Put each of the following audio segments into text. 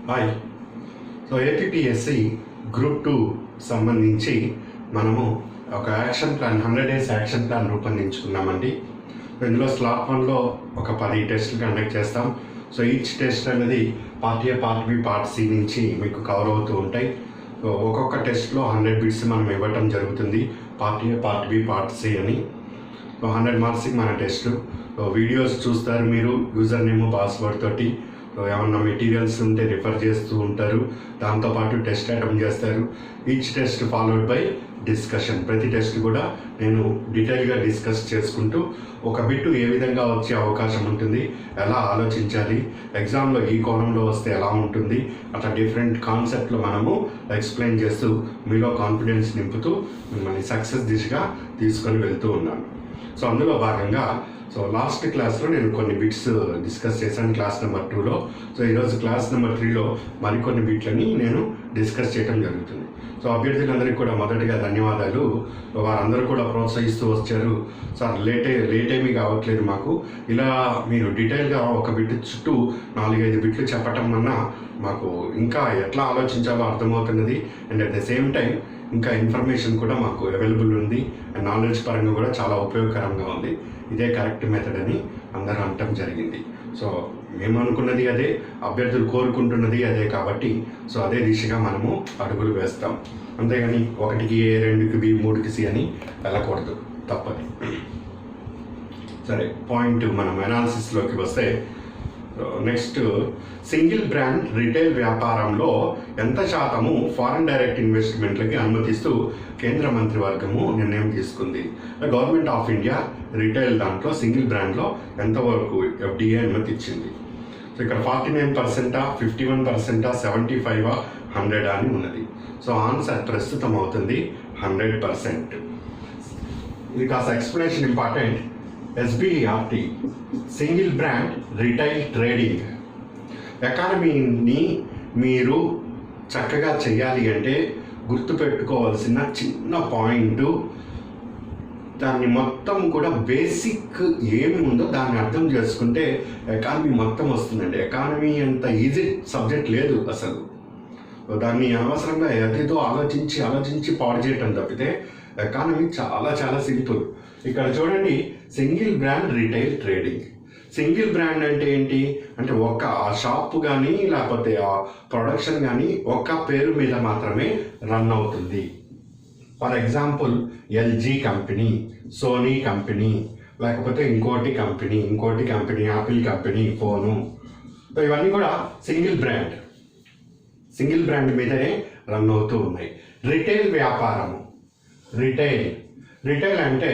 Hi. So APPSC group 2 సంబంధించి మనము ఒక action plan 100 days action plan రూపొందించుకున్నామండి. ఇందులో స్లాట్ 1లో ఒక 10 టెస్టులు కండక్ట్ చేస్తాం. సో ఈచ్ టెస్ట్ అనేది part A, part B, part C నుంచి మీకు కవర్ అవుతూ ఉంటాయి. ఒక్కొక్క టెస్ట్లో 100 బిట్స్ మనం ఇవ్వటం జరుగుతుంది. Part A, part B, part C అని 100 మార్క్స్కి మన టెస్టు. వీడియోస్ చూస్తారు మీరు, యూజర్ నేమ్, పాస్వర్డ్ తోటి. ఏమన్నా మెటీరియల్స్ ఉంటే రిఫర్ చేస్తూ ఉంటారు. దాంతోపాటు టెస్ట్ అటెంప్ట్ చేస్తారు. Each test followed by discussion. ప్రతి టెస్ట్ కూడా నేను డీటెయిల్గా డిస్కస్ చేసుకుంటూ ఒక బిట్టు ఏ విధంగా వచ్చే అవకాశం ఉంటుంది, ఎలా ఆలోచించాలి, ఎగ్జామ్లో ఈ కోణంలో వస్తే ఎలా ఉంటుంది, అట్లా డిఫరెంట్ కాన్సెప్ట్లు మనము ఎక్స్ప్లెయిన్ చేస్తూ మీలో కాన్ఫిడెన్స్ నింపుతూ మిమ్మల్ని సక్సెస్ దిశగా తీసుకొని వెళ్తూ ఉన్నాను. సో అందులో భాగంగా లాస్ట్ క్లాస్లో నేను కొన్ని బిట్స్ డిస్కస్ చేశాను క్లాస్ నెంబర్ 2లో. సో ఈరోజు క్లాస్ నెంబర్ 3లో మరికొన్ని బిట్లని నేను డిస్కస్ చేయడం జరుగుతుంది. సో అభ్యర్థులందరికీ కూడా మొదటిగా ధన్యవాదాలు. వారందరూ కూడా ప్రోత్సహిస్తూ వచ్చారు. సార్ లేట్ ఏమీ కావట్లేదు మాకు, ఇలా మీరు డీటెయిల్గా ఒక బిట్ చుట్టూ 4-5 బిట్లు చెప్పటం వల్ల మాకు ఇంకా ఎట్లా ఆలోచించాలో అర్థమవుతున్నది. And at the same time ఇంకా ఇన్ఫర్మేషన్ కూడా మాకు అవైలబుల్ ఉంది. అండ్ నాలెడ్జ్ పరంగా కూడా చాలా ఉపయోగకరంగా ఉంది. ఇదే కరెక్ట్ మెథడ్ అని అందరూ అనటం జరిగింది. సో మేము అనుకున్నది అదే, అభ్యర్థులు కోరుకుంటున్నది అదే. కాబట్టి సో అదే దిశగా మనము అడుగులు వేస్తాం. అంతేగాని 1కి ఏ, 2కి బి, 3కి సి అని వెళ్ళకూడదు, తప్పదు. సరే, పాయింట్ మనం అనాలిసిస్లోకి వస్తే, నెక్స్ట్ సింగిల్ బ్రాండ్ రిటైల్ వ్యాపారంలో ఎంత శాతము ఫారిన్ డైరెక్ట్ ఇన్వెస్ట్మెంట్లకి అనుమతిస్తూ కేంద్ర మంత్రివర్గము నిర్ణయం తీసుకుంది. గవర్నమెంట్ ఆఫ్ ఇండియా రిటైల్ దాంట్లో సింగిల్ బ్రాండ్లో ఎంతవరకు ఎఫ్డిఏ అనుమతి ఇచ్చింది. సో ఇక్కడ 49%, 51%, 75, 100 అని ఉన్నది. సో ఆన్సర్ ప్రస్తుతం అవుతుంది 100%. ఇది కాస్త explanation important. SBRT single brand retail trading. ఎకానమీని మీరు చక్కగా చేయాలి అంటే గుర్తుపెట్టుకోవాల్సిన చిన్న పాయింట్, దాన్ని మొత్తం కూడా బేసిక్ ఏమి ఉందో దాన్ని అర్థం చేసుకుంటే ఎకానమీ మొత్తం వస్తుందండి. ఎకానమీ అంత ఈజీ సబ్జెక్ట్ లేదు అసలు. దాన్ని అనవసరంగా ఎదితో ఆలోచించి పాడు చేయటం తప్పితే ఎకానమీ చాలా చాలా సింపుల్. ఇక్కడ చూడండి, single brand retail trading. Single brand అంటే ఏంటి అంటే ఒక ఆ షాప్ కానీ లేకపోతే ఆ ప్రొడక్షన్ కానీ ఒక్క పేరు మీద మాత్రమే రన్ అవుతుంది. For example LG company, Sony company, లేకపోతే ఇంకోటి కంపెనీ, యాపిల్ కంపెనీ ఫోను. ఇవన్నీ కూడా సింగిల్ బ్రాండ్ మీదనే రన్ అవుతూ ఉన్నాయి. రిటైల్ వ్యాపారము, రిటైల్ అంటే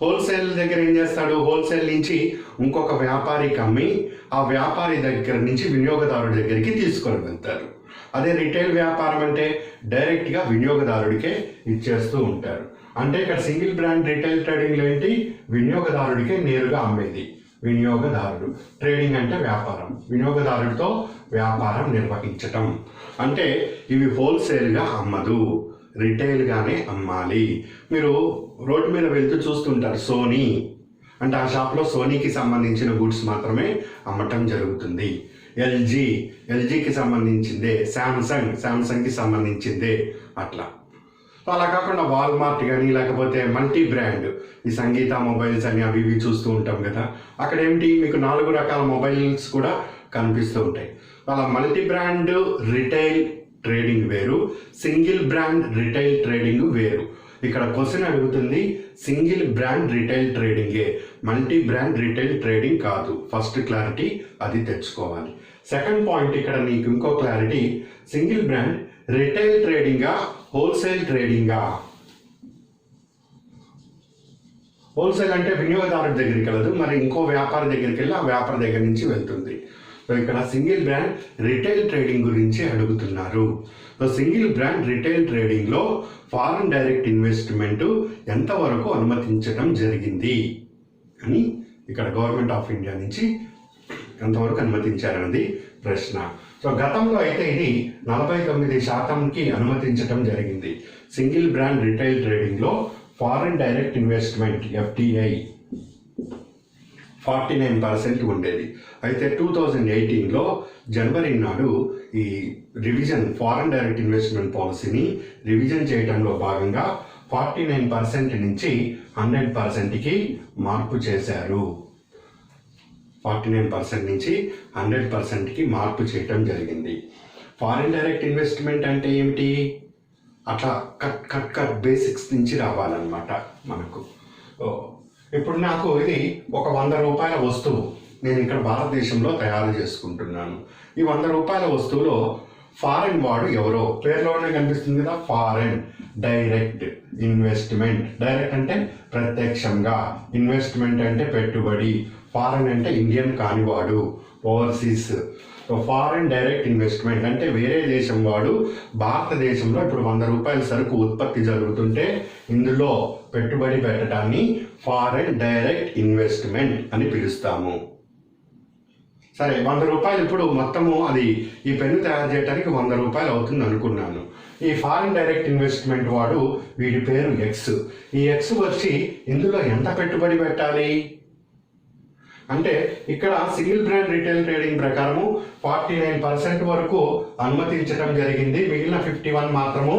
హోల్సేల్ దగ్గర ఏం చేస్తాడు, హోల్సేల్ నుంచి ఇంకొక వ్యాపారికి అమ్మి ఆ వ్యాపారి దగ్గర నుంచి వినియోగదారుడి దగ్గరికి తీసుకొని వెళ్తారు. అదే రిటైల్ వ్యాపారం అంటే డైరెక్ట్గా వినియోగదారుడికే ఇచ్చేస్తూ ఉంటారు. అంటే ఇక్కడ సింగిల్ బ్రాండ్ రిటైల్ ట్రేడింగ్లో ఏంటి, వినియోగదారుడికే నేరుగా అమ్మేది వినియోగదారుడు. ట్రేడింగ్ అంటే వ్యాపారం, వినియోగదారుడితో వ్యాపారం నిర్వహించటం. అంటే ఇవి హోల్సేల్గా అమ్మదు, రిటైల్గానే అమ్మాలి. మీరు రోడ్డు మీద వెళ్తూ చూస్తుంటారు, సోనీ అంటే ఆ షాప్లో సోనీకి సంబంధించిన గుడ్స్ మాత్రమే అమ్మటం జరుగుతుంది. ఎల్జీకి సంబంధించిందే, శాంసంగ్కి సంబంధించిందే, అట్లా. అలా కాకుండా వాల్మార్ట్ కానీ లేకపోతే మల్టీ బ్రాండ్, ఈ సంగీత మొబైల్స్ అని అవి ఇవి చూస్తూ ఉంటాం కదా, అక్కడ ఏమిటి మీకు 4 రకాల మొబైల్స్ కూడా కనిపిస్తూ ఉంటాయి. అలా మల్టీ బ్రాండ్ రిటైల్ ట్రేడింగ్ వేరు, సింగిల్ బ్రాండ్ రిటైల్ ట్రేడింగ్ వేరు. ఇక్కడ క్వశ్చన్ అడుగుతుంది సింగిల్ బ్రాండ్ రిటైల్ ట్రేడింగే, మల్టీ బ్రాండ్ రిటైల్ ట్రేడింగ్ కాదు. ఫస్ట్ క్లారిటీ అది తెచ్చుకోవాలి. సెకండ్ పాయింట్, ఇక్కడ నీకు ఇంకో క్లారిటీ, సింగిల్ బ్రాండ్ రిటైల్ ట్రేడింగా, హోల్సేల్ ట్రేడింగా. హోల్సేల్ అంటే వినియోగదారుడి దగ్గరికి వెళ్ళదు, మరి ఇంకో వ్యాపారి దగ్గరికి వెళ్ళి ఆ వ్యాపారి దగ్గర నుంచి వెళ్తుంది. సో ఇక్కడ సింగిల్ బ్రాండ్ రిటైల్ ట్రేడింగ్ గురించి అడుగుతున్నారు. సో సింగిల్ బ్రాండ్ రిటైల్ ట్రేడింగ్లో ఫారిన్ డైరెక్ట్ ఇన్వెస్ట్మెంట్ ఎంతవరకు అనుమతించడం జరిగింది అని ఇక్కడ గవర్నమెంట్ ఆఫ్ ఇండియా నుంచి ఎంతవరకు అనుమతించారన్నది ప్రశ్న. సో గతంలో అయితే ఇది 49%కి అనుమతించడం జరిగింది. సింగిల్ బ్రాండ్ రిటైల్ ట్రేడింగ్లో ఫారిన్ డైరెక్ట్ ఇన్వెస్ట్మెంట్, ఎఫ్డిఐ 49% ఉండేది. అయితే 2018లో జనవరి నాడు ఈ రివిజన్ ఫారెన్ డైరెక్ట్ ఇన్వెస్ట్మెంట్ పాలసీని రివిజన్ చేయడంలో భాగంగా 49% నుంచి 100%కి మార్పు చేశారు. 49% నుంచి 100%కి మార్పు చేయటం జరిగింది. ఫారిన్ డైరెక్ట్ ఇన్వెస్ట్మెంట్ అంటే ఏమిటి? అట్లా కట్ బేసిక్స్ నుంచి రావాలన్నమాట మనకు. ఇప్పుడు నాకు ఇది ఒక 100 రూపాయల వస్తువు నేను ఇక్కడ భారతదేశంలో తయారు చేసుకుంటున్నాను. ఈ 100 రూపాయల వస్తువులో ఫారెన్ వాడు ఎవరో పేరులోనే కనిపిస్తుంది కదా, ఫారెన్ డైరెక్ట్ ఇన్వెస్ట్మెంట్. డైరెక్ట్ అంటే ప్రత్యక్షంగా, ఇన్వెస్ట్మెంట్ అంటే పెట్టుబడి, ఫారెన్ అంటే ఇండియన్ కానివాడు, ఓవర్సీస్. ఫారెన్ డైరెక్ట్ ఇన్వెస్ట్మెంట్ అంటే వేరే దేశం వాడు భారతదేశంలో ఇప్పుడు 100 రూపాయల సరుకు ఉత్పత్తి జరుగుతుంటే ఇందులో పెట్టుబడి పెట్టడాన్ని ఫారెన్ డైరెక్ట్ ఇన్వెస్ట్మెంట్ అని పిలుస్తాము. సరే, 100 రూపాయలు ఇప్పుడు మొత్తము అది ఈ పెన్ను తయారు చేయడానికి 100 రూపాయలు అవుతుంది అనుకున్నాను. ఈ ఫారిన్ డైరెక్ట్ ఇన్వెస్ట్మెంట్ వాడు వీడి పేరు ఎక్స్. ఈ ఎక్స్ వచ్చి ఇందులో ఎంత పెట్టుబడి పెట్టాలి అంటే ఇక్కడ సింగిల్ బ్రాండ్ రిటైల్ ట్రేడింగ్ ప్రకారము 49% వరకు అనుమతించడం జరిగింది. మిగిలిన 51 మాత్రము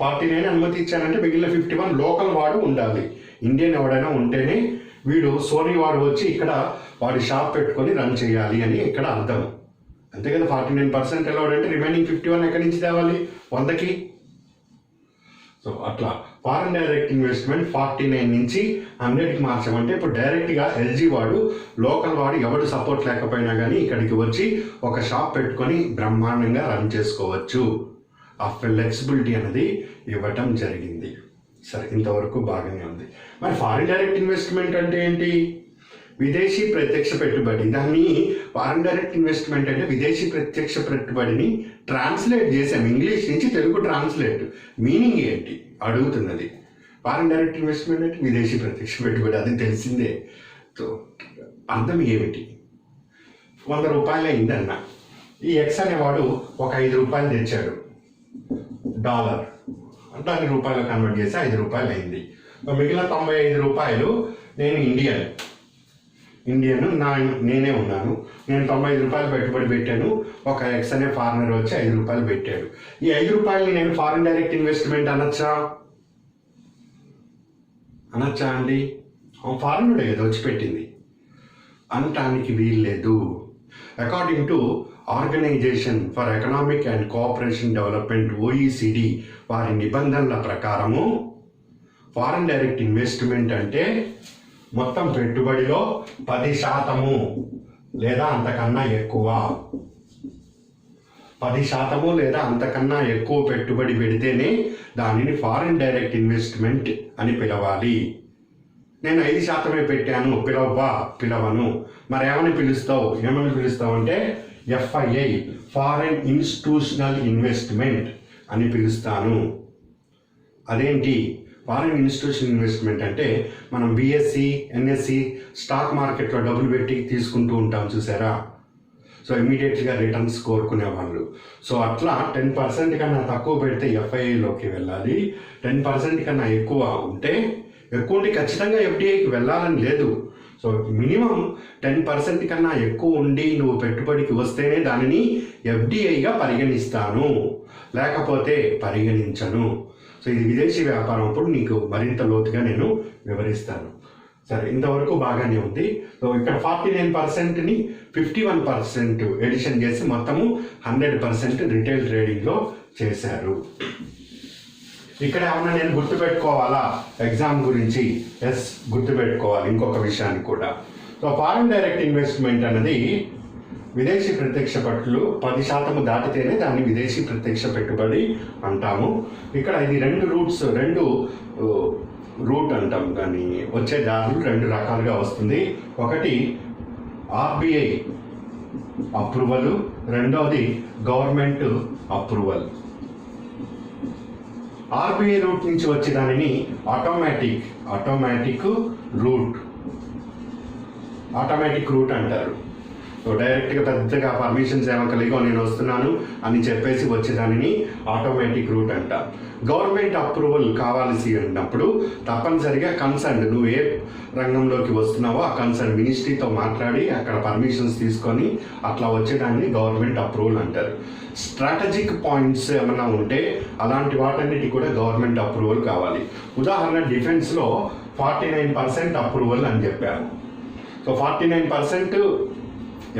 49 అనుమతించానంటే మిగిలిన 51 లోకల్ వాడు ఉండాలి. ఇండియన్ ఎవడైనా ఉంటేనే వీడు సోనీ వాడు వచ్చి ఇక్కడ వాడి షాప్ పెట్టుకొని రన్ చేయాలి అని ఇక్కడ అర్థం. అంతే కదా, 49% అలౌడ్ అంటే రిమైనింగ్ 51 ఎక్కడి నుంచి తేవాలి 100కి. సో అట్లా ఫారెన్ డైరెక్ట్ ఇన్వెస్ట్మెంట్ 49 నుంచి 100కి మార్చామంటే ఇప్పుడు డైరెక్ట్గా ఎల్జీ వాడు లోకల్ వాడు ఎవడు సపోర్ట్ లేకపోయినా కానీ ఇక్కడికి వచ్చి ఒక షాప్ పెట్టుకొని బ్రహ్మాండంగా రన్ చేసుకోవచ్చు. ఆ ఫ్లెక్సిబిలిటీ అనేది ఇవ్వటం జరిగింది. సరే, ఇంతవరకు బాగానే ఉంది. మరి ఫారిన్ డైరెక్ట్ ఇన్వెస్ట్మెంట్ అంటే ఏంటి? విదేశీ ప్రత్యక్ష పెట్టుబడి. దాన్ని ఫారిన్ డైరెక్ట్ ఇన్వెస్ట్మెంట్ అంటే విదేశీ ప్రత్యక్ష పెట్టుబడిని ట్రాన్స్లేట్ చేసాం ఇంగ్లీష్ నుంచి తెలుగు ట్రాన్స్లేట్. మీనింగ్ ఏంటి అడుగుతున్నది. ఫారిన్ డైరెక్ట్ ఇన్వెస్ట్మెంట్ అంటే విదేశీ ప్రత్యక్ష పెట్టుబడి, అది తెలిసిందే. సో అర్థం ఏమిటి? 100 రూపాయలు అయిందన్న ఈ ఎక్స్ అనేవాడు ఒక 5 రూపాయలు తెచ్చాడు డాలర్, దాన్ని రూపాయలు కన్వర్ట్ చేసి 5 రూపాయలు అయింది. మిగిలిన 95 రూపాయలు నేను ఇండియన్ నేనే ఉన్నాను. నేను 95 రూపాయలు పెట్టుబడి పెట్టాను. ఒక ఎక్స్ అనే ఫారినర్ వచ్చి 5 రూపాయలు పెట్టాడు. ఈ 5 రూపాయలని నేను ఫారిన్ డైరెక్ట్ ఇన్వెస్ట్మెంట్ అనొచ్చా అండి? ఫారినర్ ఏదో వచ్చి పెట్టింది అనటానికి వీల్లేదు. According to organisation for economic and cooperation development OECD వారి నిబంధనల ప్రకారము ఫారిన్ డైరెక్ట్ ఇన్వెస్ట్మెంట్ అంటే మొత్తం పెట్టుబడిలో 10% లేదా అంతకన్నా ఎక్కువ, 10% లేదా అంతకన్నా ఎక్కువ పెట్టుబడి పెడితేనే దానిని ఫారిన్ డైరెక్ట్ ఇన్వెస్ట్మెంట్ అని పిలవాలి. నేను 5% పెట్టాను, పిలవను. మరి ఏమని పిలుస్తావు అంటే FII ఫారెన్ ఇన్స్టిట్యూషనల్ ఇన్వెస్ట్మెంట్ అని పిలుస్తాను. అదేంటి ఫారిన్ ఇన్స్టిట్యూషన్ ఇన్వెస్ట్మెంట్ అంటే మనం BSc NSc స్టాక్ మార్కెట్లో డబ్బులు పెట్టి తీసుకుంటూ ఉంటాం చూసారా. సో ఇమీడియట్గా రిటర్న్స్ కోరుకునే వాళ్ళు. సో అట్లా 10% కన్నా తక్కువ పెడితే FIIలోకి వెళ్ళాలి. 10% కన్నా ఎక్కువ ఉంటే ఖచ్చితంగా FDIకి వెళ్ళాలని లేదు. సో మినిమం 10% కన్నా ఎక్కువ ఉండి నువ్వు పెట్టుబడికి వస్తేనే దానిని FDIగా పరిగణిస్తాను, లేకపోతే పరిగణించను. సో ఇది విదేశీ వ్యాపారం. అప్పుడు నీకు మరింత లోతుగా నేను వివరిస్తాను. సరే, ఇంతవరకు బాగానే ఉంది. సో ఇక్కడ 49%ని 51% ఎడిషన్ చేసి మొత్తము 100% రిటైల్ ట్రేడింగ్లో చేశారు. ఇక్కడ ఏమన్నా నేను గుర్తుపెట్టుకోవాలా ఎగ్జామ్ గురించి? ఎస్, గుర్తుపెట్టుకోవాలి ఇంకొక విషయాన్ని కూడా. సో ఫారిన్ డైరెక్ట్ ఇన్వెస్ట్మెంట్ అనేది విదేశీ ప్రత్యక్ష పెట్టుబడులు 10% దాటితేనే దాన్ని విదేశీ ప్రత్యక్ష పెట్టుబడి అంటాము. ఇక్కడ ఇది రెండు రూట్ అంటాం. దాన్ని వచ్చే దారులు 2 రకాలుగా వస్తుంది. ఒకటి RBI అప్రూవల్, రెండవది గవర్నమెంట్ అప్రూవల్. RBI రూట్ నుంచి వచ్చే దానిని ఆటోమేటిక్ రూట్ అంటారు. డైరెక్ట్గా పెద్దగా పర్మిషన్స్ ఏమో కలిగో నేను వస్తున్నాను అని చెప్పేసి వచ్చేదానిని ఆటోమేటిక్ రూట్ అంట. గవర్నమెంట్ అప్రూవల్ కావాల్సి అన్నప్పుడు తప్పనిసరిగా కన్సర్న్, నువ్వు ఏ రంగంలోకి వస్తున్నావో ఆ కన్సర్న్ మినిస్ట్రీతో మాట్లాడి అక్కడ పర్మిషన్స్ తీసుకొని అట్లా వచ్చేదాన్ని గవర్నమెంట్ అప్రూవల్ అంటారు. స్ట్రాటజిక్ పాయింట్స్ ఏమైనా ఉంటే అలాంటి వాటన్నిటి కూడా గవర్నమెంట్ అప్రూవల్ కావాలి. ఉదాహరణ డిఫెన్స్లో 49% అప్రూవల్ అని చెప్పారు. సో 49%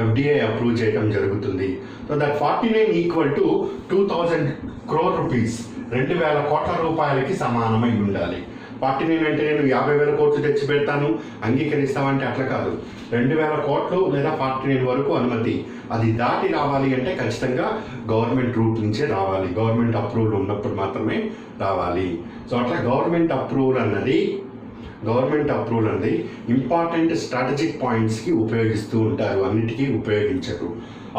FDA అప్రూవ్ చేయడం జరుగుతుంది. So that 49 equal to 2000 crore rupees, 2000 కోట్ల రూపాయలకి సమానమై ఉండాలి. 49 అంటే నేను 50,000 కోట్లు తెచ్చి పెడతాను అంగీకరిస్తామంటే అట్లా కాదు. 2000 కోట్లు లేదా 49 వరకు అనుమతి. అది దాటి రావాలి అంటే ఖచ్చితంగా గవర్నమెంట్ రూట్ నుంచే రావాలి. గవర్నమెంట్ అప్రూవల్ ఉన్నప్పుడు మాత్రమే రావాలి. సో అట్లా గవర్నమెంట్ అప్రూవల్ అన్నది ఇంపార్టెంట్ స్ట్రాటజిక్ పాయింట్స్కి ఉపయోగిస్తూ ఉంటారు, అన్నిటికీ ఉపయోగించరు.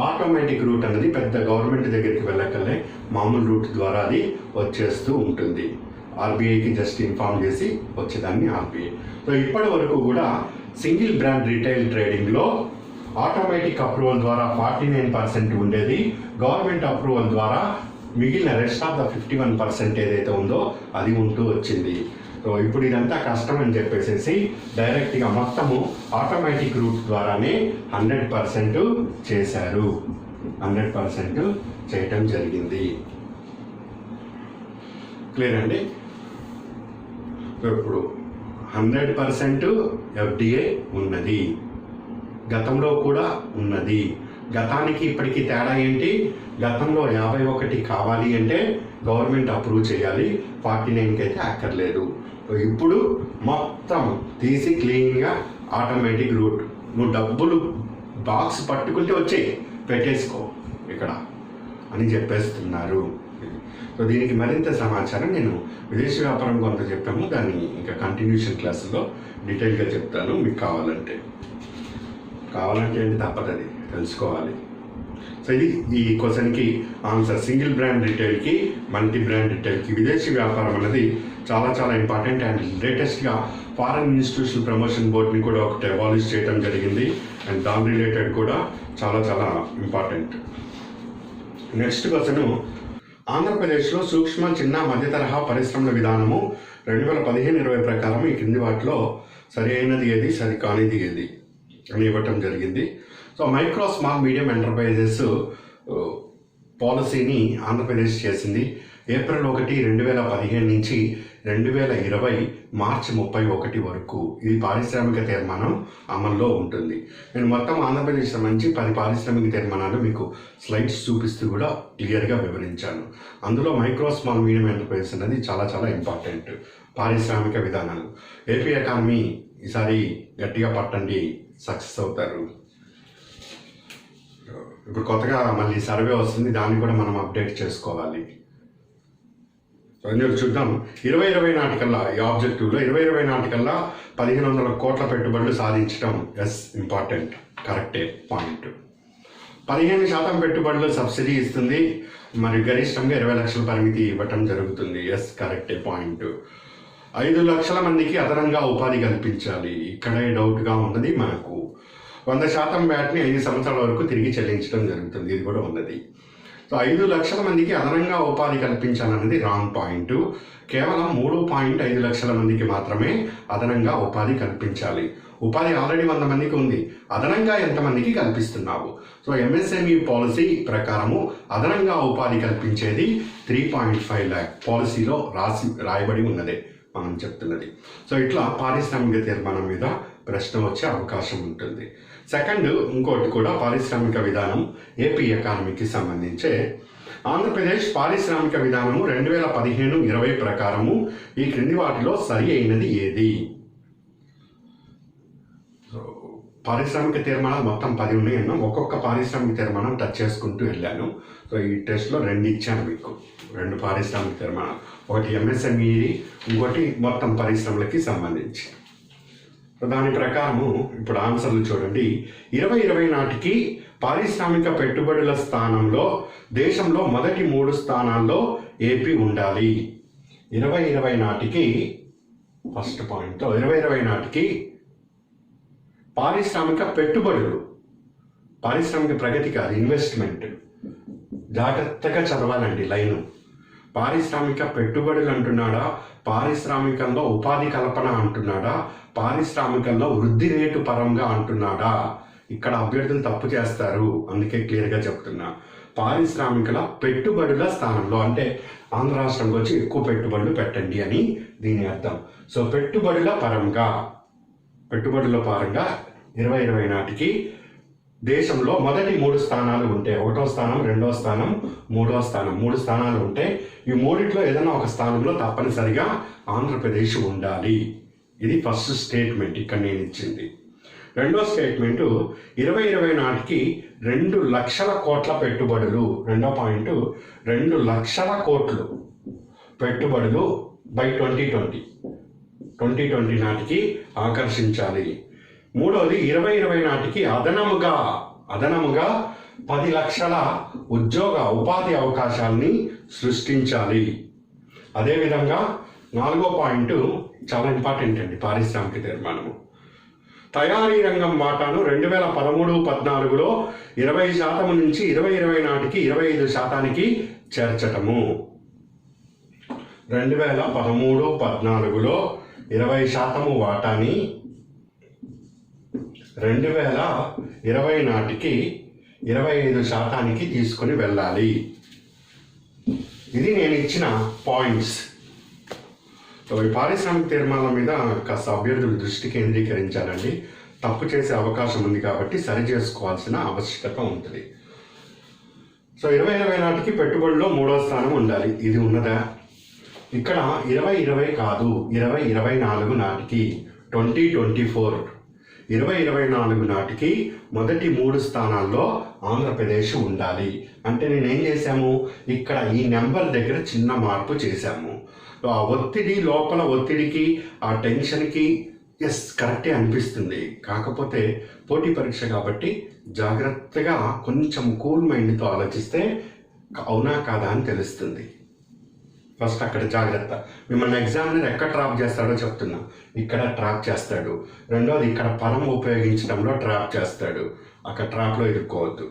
ఆటోమేటిక్ రూట్ అనేది పెద్ద గవర్నమెంట్ దగ్గరికి వెళ్ళకల్లే మామూలు రూట్ ద్వారా అది వచ్చేస్తూ ఉంటుంది. ఆర్బీఐకి జస్ట్ ఇన్ఫార్మ్ చేసి వచ్చేదాన్ని ఆర్బీఐ. సో ఇప్పటి వరకు కూడా సింగిల్ బ్రాండ్ రీటైల్ ట్రేడింగ్లో ఆటోమేటిక్ అప్రూవల్ ద్వారా 49% ఉండేది. గవర్నమెంట్ అప్రూవల్ ద్వారా మిగిలిన రెస్ట్ ఆఫ్ ద 51% ఏదైతే ఉందో అది ఉంటూ వచ్చింది. సో ఇప్పుడు ఇదంతా కష్టం అని చెప్పేసి డైరెక్ట్గా మొత్తము ఆటోమేటిక్ రూట్ ద్వారానే 100% చేశారు. 100% చేయటం జరిగింది. క్లియర్ అండి? సో ఇప్పుడు 100% FDA ఉన్నది, గతంలో కూడా ఉన్నది. గతానికి ఇప్పటికీ తేడా ఏంటి? గతంలో 51 కావాలి అంటే గవర్నమెంట్ అప్రూవ్ చేయాలి, 49కి అయితే అక్కర్లేదు. ఇప్పుడు మొత్తం తీసి క్లీన్గా ఆటోమేటిక్ రూట్, నువ్వు డబ్బులు బాక్స్ పట్టుకుంటే వచ్చేయి పెట్టేసుకో ఇక్కడ అని చెప్పేస్తున్నారు. సో దీనికి మరింత సమాచారం నేను విదేశీ వ్యాపారం కొంత చెప్పాము, దాన్ని ఇంకా కంటిన్యూషన్ క్లాసులో డీటెయిల్గా చెప్తాను. మీకు కావాలంటే ఏంటి తప్పదు, అది తెలుసుకోవాలి. సో ఇది ఈ క్వశ్చన్కి ఆన్సర్. సింగిల్ బ్రాండ్ రిటైల్కి, మల్టీ బ్రాండ్ రిటైల్కి విదేశీ వ్యాపారం అనేది చాలా చాలా ఇంపార్టెంట్. అండ్ లేటెస్ట్గా ఫారెన్ ఇన్స్టిట్యూషన్ ప్రమోషన్ బోర్డ్ని కూడా ఒకటి అబాలిష్ చేయడం జరిగింది. అండ్ దాని రిలేటెడ్ కూడా చాలా చాలా ఇంపార్టెంట్. నెక్స్ట్ క్వశ్చన్, ఆంధ్రప్రదేశ్లో సూక్ష్మ చిన్న మధ్య తరహా పరిశ్రమల విధానము 2015-20 ప్రకారం ఈ క్రింది వాటిలో సరి అయినది ఏది, సరి కానిది ఏది అని ఇవ్వటం జరిగింది. So micro small medium enterprises పాలసీని ఆంధ్రప్రదేశ్ చేసింది ఏప్రిల్ 1, 2015 నుంచి 2020 మార్చి 31 వరకు. ఇది పారిశ్రామిక తీర్మానం అమల్లో ఉంటుంది. నేను మొత్తం ఆంధ్రప్రదేశ్ సంబంధించి 10 పారిశ్రామిక తీర్మానాలు మీకు స్లైడ్స్ చూపిస్తూ కూడా క్లియర్గా వివరించాను. అందులో మైక్రో స్మాల్ మీడియం ఎంటర్ప్రైజెస్ అనేది చాలా చాలా ఇంపార్టెంట్ పారిశ్రామిక విధానాలు. ఏపీ ఎకానమీ ఈసారి గట్టిగా పట్టండి, సక్సెస్ అవుతారు. ఇప్పుడు కొత్తగా మళ్ళీ సర్వే వస్తుంది, దాన్ని కూడా మనం అప్డేట్ చేసుకోవాలి. చూద్దాం. 2020 నాటికల్లా ఈ ఆబ్జెక్టివ్లో 2020 నాటికల్లా 1500 కోట్ల పెట్టుబడులు సాధించడం. ఎస్, ఇంపార్టెంట్, కరెక్టే పాయింట్. 15% పెట్టుబడులు సబ్సిడీ ఇస్తుంది, మరి గరిష్టంగా 20 లక్షల పరిమితి ఇవ్వటం జరుగుతుంది. ఎస్, కరెక్టే పాయింట్. 5 లక్షల మందికి అదనంగా ఉపాధి కల్పించాలి. ఇక్కడే డౌట్గా ఉన్నది మనకు. 100% వ్యాట్ని 5 సంవత్సరాల వరకు తిరిగి చెల్లించడం జరుగుతుంది. ఇది కూడా ఉన్నది. సో 5 లక్షల మందికి అదనంగా ఉపాధి కల్పించాలన్నది రాంగ్ పాయింట్. కేవలం 3.5 లక్షల మందికి మాత్రమే అదనంగా ఉపాధి కల్పించాలి. ఉపాధి ఆల్రెడీ 100 మందికి ఉంది, అదనంగా ఎంతమందికి కల్పిస్తున్నావు? సో ఎంఎస్ఎంఈ పాలసీ ప్రకారము అదనంగా ఉపాధి కల్పించేది 3.5 lakh పాలసీలో రాయబడి ఉన్నదే మనం చెప్తున్నది. సో ఇట్లా పారిశ్రామిక తీర్మానం మీద ప్రశ్న వచ్చే అవకాశం ఉంటుంది. సెకండ్, ఇంకోటి కూడా పారిశ్రామిక విధానం ఏపీ ఎకానమీకి సంబంధించే. ఆంధ్రప్రదేశ్ పారిశ్రామిక విధానము 2015-20 ప్రకారము ఈ క్రింది వాటిలో సరి అయినది ఏది? పారిశ్రామిక తీర్మానాలు మొత్తం 10 ఉన్నాయి అన్నాం. ఒక్కొక్క పారిశ్రామిక తీర్మానం టచ్ చేసుకుంటూ వెళ్ళాను. సో ఈ టెస్ట్లో 2 ఇచ్చాను మీకు, 2 పారిశ్రామిక తీర్మానాలు. ఒకటి ఎంఎస్ఎంఈ, ఇంకోటి మొత్తం పరిశ్రమలకి సంబంధించి. సో దాని ప్రకారము ఇప్పుడు ఆన్సర్లు చూడండి. 2020 నాటికి పారిశ్రామిక పెట్టుబడుల స్థానంలో దేశంలో మొదటి 3 స్థానాల్లో ఏపీ ఉండాలి. 2020 నాటికి ఫస్ట్ పాయింట్తో 2020 నాటికి పారిశ్రామిక పారిశ్రామిక ప్రగతి కాదు, ఇన్వెస్ట్మెంట్. జాగ్రత్తగా చదవాలండి లైను. పారిశ్రామిక పెట్టుబడులు అంటున్నాడా, పారిశ్రామికంలో ఉపాధి కల్పన అంటున్నాడా, పారిశ్రామికంలో వృద్ధి రేటు పరంగా అంటున్నాడా? ఇక్కడ అభ్యర్థులు తప్పు చేస్తారు, అందుకే క్లియర్గా చెప్తున్నా. పారిశ్రామికల పెట్టుబడుల స్థానంలో, అంటే ఆంధ్ర రాష్ట్రంకి వచ్చి ఎక్కువ పెట్టుబడులు పెట్టండి అని దీని అర్థం. సో పెట్టుబడుల పరంగా 2020 నాటికి దేశంలో మొదటి 3 స్థానాలు ఉంటే, 1వ స్థానం, 2వ స్థానం, 3వ స్థానం, 3 స్థానాలు ఉంటే ఈ మూడిట్లో ఏదైనా ఒక స్థానంలో తప్పనిసరిగా ఆంధ్రప్రదేశ్ ఉండాలి. ఇది ఫస్ట్ స్టేట్మెంట్ ఇక్కడ నేను ఇచ్చింది. రెండో స్టేట్మెంటు 2020 నాటికి 2 లక్షల కోట్ల పెట్టుబడులు. రెండో పాయింట్ 2 లక్షల కోట్లు పెట్టుబడులు బై 2020 నాటికి ఆకర్షించాలి. మూడవది 2020 నాటికి అదనముగా 10 లక్షల ఉపాధి అవకాశాలని సృష్టించాలి. అదేవిధంగా 4వ పాయింట్ చాలా ఇంపార్టెంట్ అండి, పారిశ్రామిక తీర్మానము. తయారీ రంగం వాటాను 2013-14లో 20% నుంచి 2020 నాటికి 25% చేర్చటము. 2013-14లో 20% వాటాని 2020 నాటికి 25% తీసుకొని వెళ్ళాలి. ఇది నేను ఇచ్చిన పాయింట్స్. ఈ పారిశ్రామిక తీర్మానం మీద కాస్త అభ్యర్థులు దృష్టి కేంద్రీకరించాలండి. తప్పు చేసే అవకాశం ఉంది కాబట్టి సరి చేసుకోవాల్సిన ఆవశ్యకత ఉంటుంది. సో 2020 నాటికి పెట్టుబడిలో 3వ స్థానం ఉండాలి. ఇది ఉన్నదా? ఇక్కడ 2020 కాదు, 2024 నాటికి 2024 2024 నాటికి మొదటి 3 స్థానాల్లో ఆంధ్రప్రదేశ్ ఉండాలి. అంటే నేనేం చేశాము, ఇక్కడ ఈ నెంబర్ దగ్గర చిన్న మార్పు చేశాము. ఆ ఒత్తిడి, లోపల ఒత్తిడికి, ఆ టెన్షన్కి ఎస్ కరెక్టే అనిపిస్తుంది. కాకపోతే పోటీ పరీక్ష కాబట్టి జాగ్రత్తగా కొంచెం కూల్ మైండ్తో ఆలోచిస్తే అవునా కాదా అని తెలుస్తుంది. ఫస్ట్ అక్కడ జాగ్రత్త. మిమ్మల్ని ఎగ్జామినర్ ఎక్కడ ట్రాప్ చేస్తాడో చెప్తున్నా, ఇక్కడ ట్రాప్ చేస్తాడు. రెండోది ఇక్కడ పరం ఉపయోగించడంలో ట్రాప్ చేస్తాడు, అక్కడ ట్రాప్లో ఇరుక్కోవద్దు.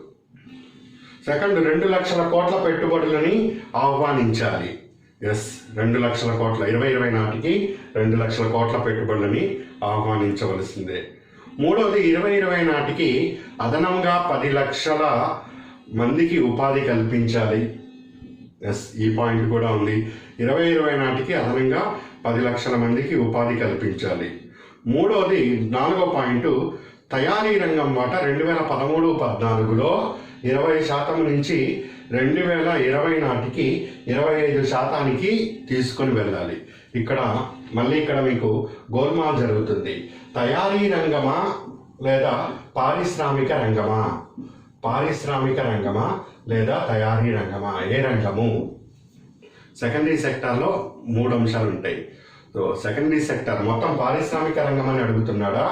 సెకండ్ 2 లక్షల కోట్ల పెట్టుబడులని ఆహ్వానించాలి. ఎస్, 2 లక్షల కోట్ల 2020 నాటికి 2 లక్షల కోట్ల పెట్టుబడులని ఆహ్వానించవలసిందే. మూడవది 2020 నాటికి అదనంగా 10 లక్షల మందికి ఉపాధి కల్పించాలి. ఎస్, ఈ పాయింట్ కూడా ఉంది. 2020 నాటికి అదనంగా 10 లక్షల మందికి ఉపాధి కల్పించాలి. మూడవది 4వ పాయింట్ తయారీ రంగం వాటా 2013-14లో 20% నుంచి 2020 నాటికి 25% తీసుకొని వెళ్ళాలి. ఇక్కడ మీకు గోల్మాల్ జరుగుతుంది. తయారీ రంగమా లేదా పారిశ్రామిక రంగమా? పారిశ్రామిక రంగమా లేదా తయారీ రంగమా? ఏ రంగము? సెకండరీ సెక్టార్లో 3 అంశాలు ఉంటాయి. సో సెకండరీ సెక్టార్ మొత్తం పారిశ్రామిక రంగం అని అడుగుతున్నాడా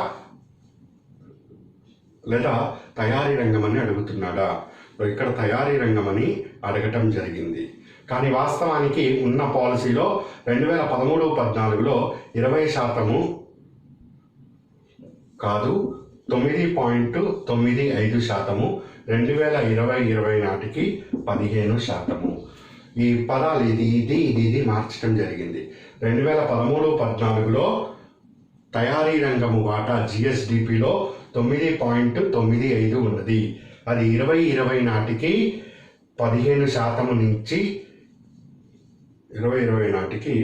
లేదా తయారీ రంగం అని అడుగుతున్నాడా? సో ఇక్కడ తయారీ రంగం అని అడగటం జరిగింది. కానీ వాస్తవానికి ఉన్న పాలసీలో 2013-14లో 20% కాదు, 9.95%, 2020 నాటికి 15%. ఈ పదాలు ఇది మార్చడం జరిగింది. 2013-14లో తయారీ రంగము వాటా జిఎస్డిపిలో 9.95 ఉన్నది. అది 2020 నాటికి 15% నుంచి 2020 నాటికి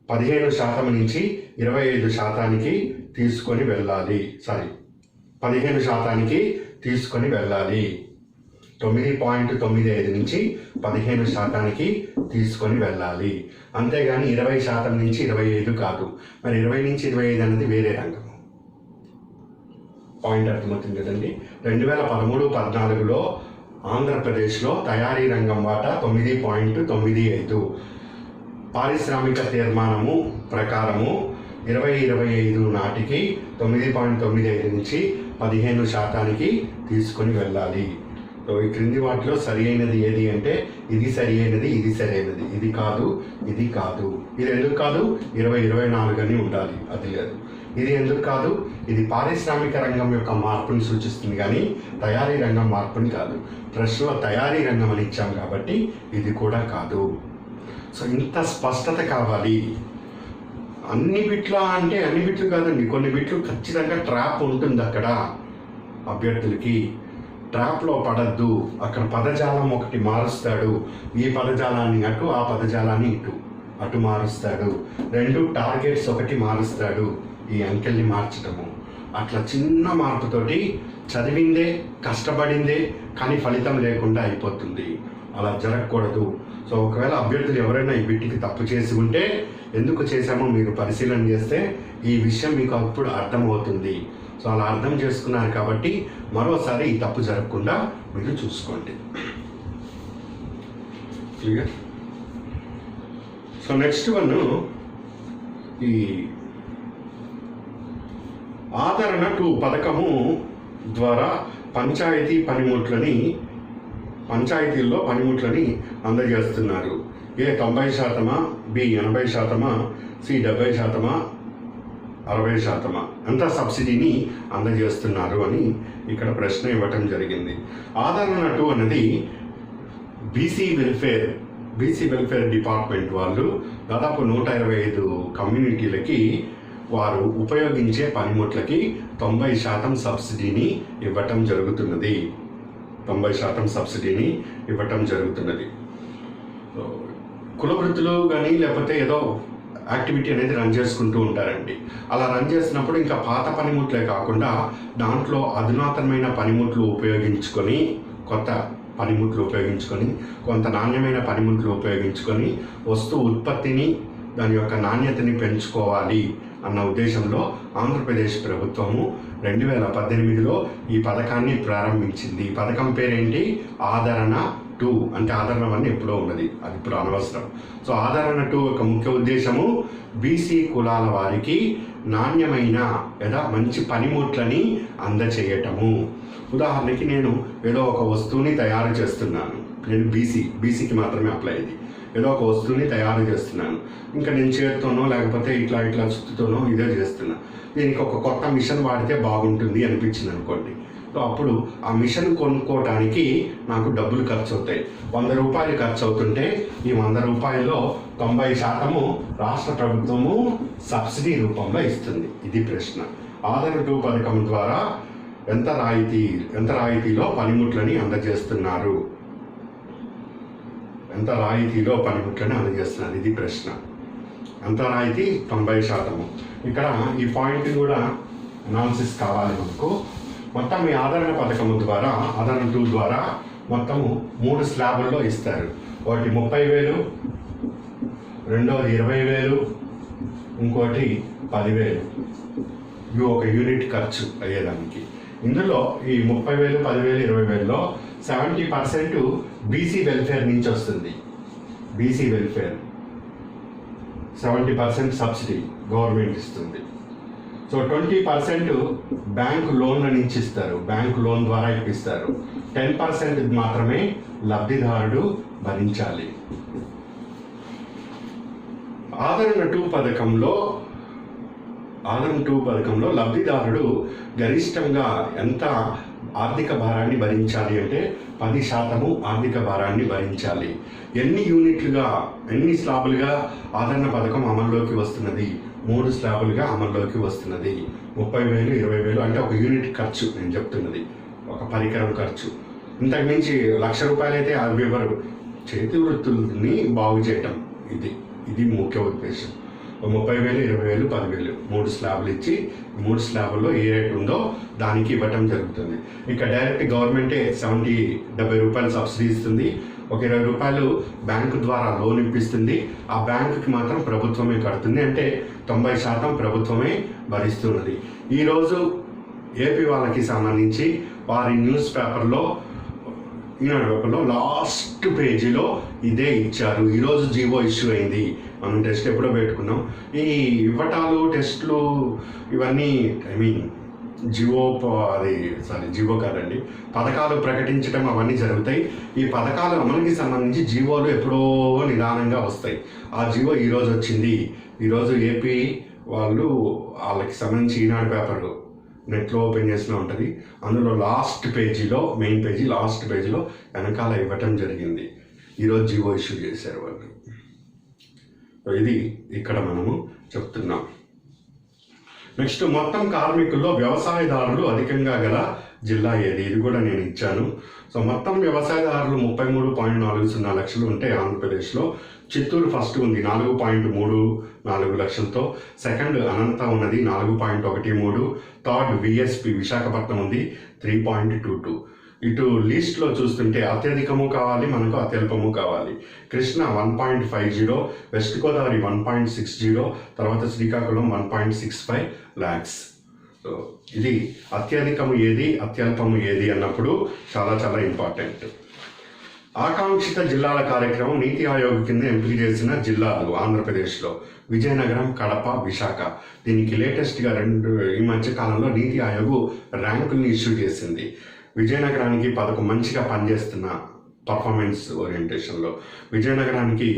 15% నుంచి 25%కి తీసుకొని వెళ్ళాలి. 15%కి తీసుకొని వెళ్ళాలి. 9.95 నుంచి 15%కి తీసుకొని వెళ్ళాలి. అంతేగాని 20% నుంచి 25 కాదు. మరి 20 నుంచి 25 అనేది వేరే రంగం. పాయింట్ అర్థమవుతుంది కదండి. 2013-14లో ఆంధ్రప్రదేశ్లో తయారీ రంగం వాటా 9.95. పారిశ్రామిక తీర్మానము ప్రకారము 2025 నాటికి 9.95 నుంచి 15%కి తీసుకొని వెళ్ళాలి. సో ఈ క్రింది వాటిలో సరి అయినది ఏది అంటే ఇది సరి అయినది, ఇది సరైనది, ఇది కాదు, ఇది కాదు. ఇది ఎందుకు కాదు? 2024 అని ఉండాలి, అది లేదు. ఇది ఎందుకు కాదు, ఇది పారిశ్రామిక రంగం యొక్క మార్పుని సూచిస్తుంది కానీ తయారీ రంగం మార్పుని కాదు. ప్రశ్నలో తయారీ రంగం అని ఇచ్చాం కాబట్టి ఇది కూడా కాదు. సో ఇంత స్పష్టత కావాలి. అన్ని బిట్ల అంటే అన్ని బిట్లు కాదండి, కొన్ని బిట్లు ఖచ్చితంగా ట్రాప్ ఉంటుంది. అక్కడ అభ్యర్థులకి ట్రాప్లో పడద్దు. అక్కడ పదజాలం ఒకటి మారుస్తాడు, ఈ పదజాలాన్ని అటు, ఆ పదజాలాన్ని అటు మారుస్తాడు. 2 టార్గెట్స్ ఒకటి మారుస్తాడు, ఈ అంకెల్ని మార్చటము. అట్లా చిన్న మార్పుతోటి చదివిందే, కష్టపడిందే కానీ ఫలితం లేకుండా అయిపోతుంది. అలా జరగకూడదు. సో ఒకవేళ అభ్యర్థులు ఎవరైనా ఈ బిట్టికి తప్పు చేసి ఉంటే ఎందుకు చేశామో మీరు పరిశీలన చేస్తే ఈ విషయం మీకు అప్పుడు అర్థమవుతుంది. సో అలా అర్థం చేసుకున్నారు కాబట్టి మరోసారి ఈ తప్పు జరగకుండా మీరు చూసుకోండి. క్లియర్? సో నెక్స్ట్ వన్, ఈ ఆదరణ 2 పథకము ద్వారా పంచాయతీల్లో పనిముట్లని అందజేస్తున్నారు. ఏ 90%, బి 80%, సి 70%, 60% అంత సబ్సిడీని అందజేస్తున్నారు అని ఇక్కడ ప్రశ్న ఇవ్వటం జరిగింది. ఆదరణ 2 అనేది బీసీ వెల్ఫేర్ డిపార్ట్మెంట్ వాళ్ళు దాదాపు 125 కమ్యూనిటీలకి వారు ఉపయోగించే పనిముట్లకి 90% సబ్సిడీని ఇవ్వటం జరుగుతున్నది. 90% సబ్సిడీని ఇవ్వటం జరుగుతున్నది. కుల వృత్తులు కానీ లేకపోతే ఏదో యాక్టివిటీ అనేది రన్ చేసుకుంటూ ఉంటారండి. అలా రన్ చేసినప్పుడు ఇంకా పాత పనిముట్లే కాకుండా దాంట్లో అధునాతనమైన పనిముట్లు ఉపయోగించుకొని, కొత్త పనిముట్లు ఉపయోగించుకొని, కొంత నాణ్యమైన పనిముట్లు ఉపయోగించుకొని వస్తువు ఉత్పత్తిని, దాని యొక్క నాణ్యతని పెంచుకోవాలి అన్న ఉద్దేశంలో ఆంధ్రప్రదేశ్ ప్రభుత్వము 2018లో ఈ పథకాన్ని ప్రారంభించింది. ఈ పథకం పేరేంటి? ఆదరణ 2. అంటే ఆదరణ 1 ఎప్పుడో ఉన్నది, అది ఇప్పుడు అనవసరం. సో ఆదరణ 2 యొక్క ముఖ్య ఉద్దేశము బీసీ కులాల వారికి నాణ్యమైన లేదా మంచి పనిముట్లని అందచేయటము. ఉదాహరణకి నేను ఏదో ఒక వస్తువుని తయారు చేస్తున్నాను. నేను బీసీకి మాత్రమే అప్లై ఇది. ఏదో ఒక వస్తువుని తయారు చేస్తున్నాను. ఇంకా నేను చేత్తోనో లేకపోతే ఇట్లా చుట్టుతోనో ఇదే చేస్తున్నా. దీనికి ఒక కొత్త మిషన్ వాడితే బాగుంటుంది అనిపించింది అనుకోండి. సో అప్పుడు ఆ మిషన్ కొనుక్కోవడానికి నాకు డబ్బులు ఖర్చు అవుతాయి. 100 రూపాయలు ఖర్చు అవుతుంటే ఈ 100 రూపాయల్లో 90% రాష్ట్ర ప్రభుత్వము సబ్సిడీ రూపంలో ఇస్తుంది. ఇది ప్రశ్న. ఆదరణ 2 పథకం ద్వారా ఎంత రాయితీలో పనిముట్లని అందజేస్తున్నారు? ఎంత రాయితీలో పనిముట్లని అందజేస్తున్నారు? ఇది ప్రశ్న. ఎంత రాయితీ? 90%. ఇక్కడ ఈ పాయింట్ కూడా అనాలిసిస్ కావాలి మనకు. మొత్తం ఈ ఆదరణ పథకం ద్వారా, ఆదరణ 2 ద్వారా మొత్తము 3 స్లాబుల్లో ఇస్తారు. ఒకటి 30,000, రెండోది 20,000, ఇంకోటి 10,000. ఇవి ఒక యూనిట్ ఖర్చు అయ్యేదానికి. ఇందులో ఈ 30,000, 10,000, 20,000లో 70% బీసీ వెల్ఫేర్ నుంచి వస్తుంది. బీసీ వెల్ఫేర్ 70% సబ్సిడీ గవర్నమెంట్ ఇస్తుంది. సో 20% బ్యాంకు లోన్ల నుంచి ఇస్తారు, బ్యాంకు లోన్ ద్వారా ఇప్పిస్తారు. 10% మాత్రమే లబ్ధిదారుడు భరించాలి. ఆదరణ 2 పథకంలో లబ్ధిదారుడు గరిష్టంగా ఎంత ఆర్థిక భారాన్ని భరించాలి అంటే 10% ఆర్థిక భారాన్ని భరించాలి. ఎన్ని స్లాబులుగా ఆదరణ పథకం అమల్లోకి వస్తున్నది? 3 స్లాబులుగా అమల్లోకి వస్తున్నది. 30,000, 20,000 అంటే ఒక యూనిట్ ఖర్చు నేను చెప్తున్నది, ఒక పరికరం ఖర్చు. ఇంతకు మించి 1,00,000 రూపాయలు అయితే అవి ఎవరు? చేతి వృత్తుల్ని బాగు చేయటం. ఇది ముఖ్య ఉద్దేశం. 30,000, 20,000, 10,000 3 స్లాబులు ఇచ్చి 3 స్లాబుల్లో ఏ రేట్ ఉందో దానికి ఇవ్వటం జరుగుతుంది. ఇక డైరెక్ట్ గవర్నమెంటే 70 రూపాయలు సబ్సిడీ ఇస్తుంది. ఒక 20 రూపాయలు బ్యాంకు ద్వారా లోన్ ఇప్పిస్తుంది. ఆ బ్యాంకుకి మాత్రం ప్రభుత్వమే కడుతుంది. అంటే 90% ప్రభుత్వమే భరిస్తున్నది. ఈరోజు ఏపీ వాళ్ళకి సంబంధించి వారి న్యూస్ పేపర్లో, ఈనాడు పేపర్లో లాస్ట్ పేజీలో ఇదే ఇచ్చారు. ఈరోజు జీవో ఇష్యూ అయింది. మనం టెస్ట్ ఎప్పుడో పెట్టుకున్నాం. ఈ ఇవ్వటాలు, టెస్ట్లు ఇవన్నీ జీవో కాదండి, పథకాలు ప్రకటించడం అవన్నీ జరుగుతాయి. ఈ పథకాలు అమలుకి సంబంధించి జీవోలు ఎప్పుడో నిదానంగా వస్తాయి. ఆ జీవో ఈరోజు వచ్చింది. ఈరోజు ఏపీ వాళ్ళకి సంబంధించి ఈనాడు పేపర్ నెట్లో ఓపెన్ చేసిన ఉంటుంది. అందులో లాస్ట్ పేజీలో, మెయిన్ పేజీ లాస్ట్ పేజీలో వెనకాల ఇవ్వటం జరిగింది. ఈరోజు జీవో ఇష్యూ చేశారు వాళ్ళు. ఇది ఇక్కడ మనము చెప్తున్నాం. నెక్స్ట్, మొత్తం కార్మికుల్లో వ్యవసాయదారులు అధికంగా గల జిల్లా ఏది? ఇది కూడా నేను ఇచ్చాను. సో మొత్తం వ్యవసాయదారులు 33.40 లక్షలు ఉంటే ఆంధ్రప్రదేశ్లో చిత్తూరు ఫస్ట్ ఉంది 4.34 లక్షలతో, సెకండ్ అనంత ఉన్నది 4.13, థర్డ్ విఎస్పి విశాఖపట్నం ఉంది 3.22. ఇటు లిస్ట్లో చూస్తుంటే అత్యధికము కావాలి మనకు, అత్యల్పము కావాలి. కృష్ణ 1.50, వెస్ట్ గోదావరి 1.60, తర్వాత శ్రీకాకుళం 1.65 lakhs. సో ఇది అత్యధికము ఏది, అత్యల్పము ఏది అన్నప్పుడు చాలా చాలా ఇంపార్టెంట్. ఆకాంక్షిత జిల్లాల కార్యక్రమం నీతి ఆయోగ్ కింద ఎంపిక చేసిన జిల్లాలు ఆంధ్రప్రదేశ్లో విజయనగరం, కడప, విశాఖ. దీనికి లేటెస్ట్గా ఈ మధ్య కాలంలో నీతి ఆయోగ్ ర్యాంకుల్ని ఇష్యూ చేసింది. విజయనగరానికి 11 మంచిగా పనిచేస్తున్న పర్ఫార్మెన్స్ ఓరియంటేషన్లో విజయనగరానికి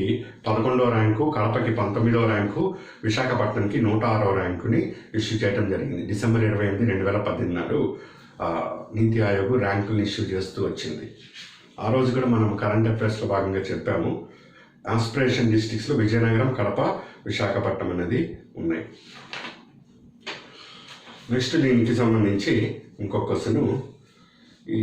11వ ర్యాంకు, కడపకి 19వ ర్యాంకు, విశాఖపట్నంకి 106వ ర్యాంకుని ఇష్యూ చేయడం జరిగింది. డిసెంబర్ 28, 2018 నీతి ఆయోగ్ ర్యాంకుల్ని ఇష్యూ చేస్తూ వచ్చింది. ఆ రోజు కూడా మనం కరెంట్ అఫైర్స్లో భాగంగా చెప్పాము. ఆస్పిరేషన్ డిస్ట్రిక్ట్స్లో విజయనగరం, కడప, విశాఖపట్నం అనేది ఉన్నాయి. నెక్స్ట్ దీనికి సంబంధించి ఇంకొక క్వశ్చన్, ఈ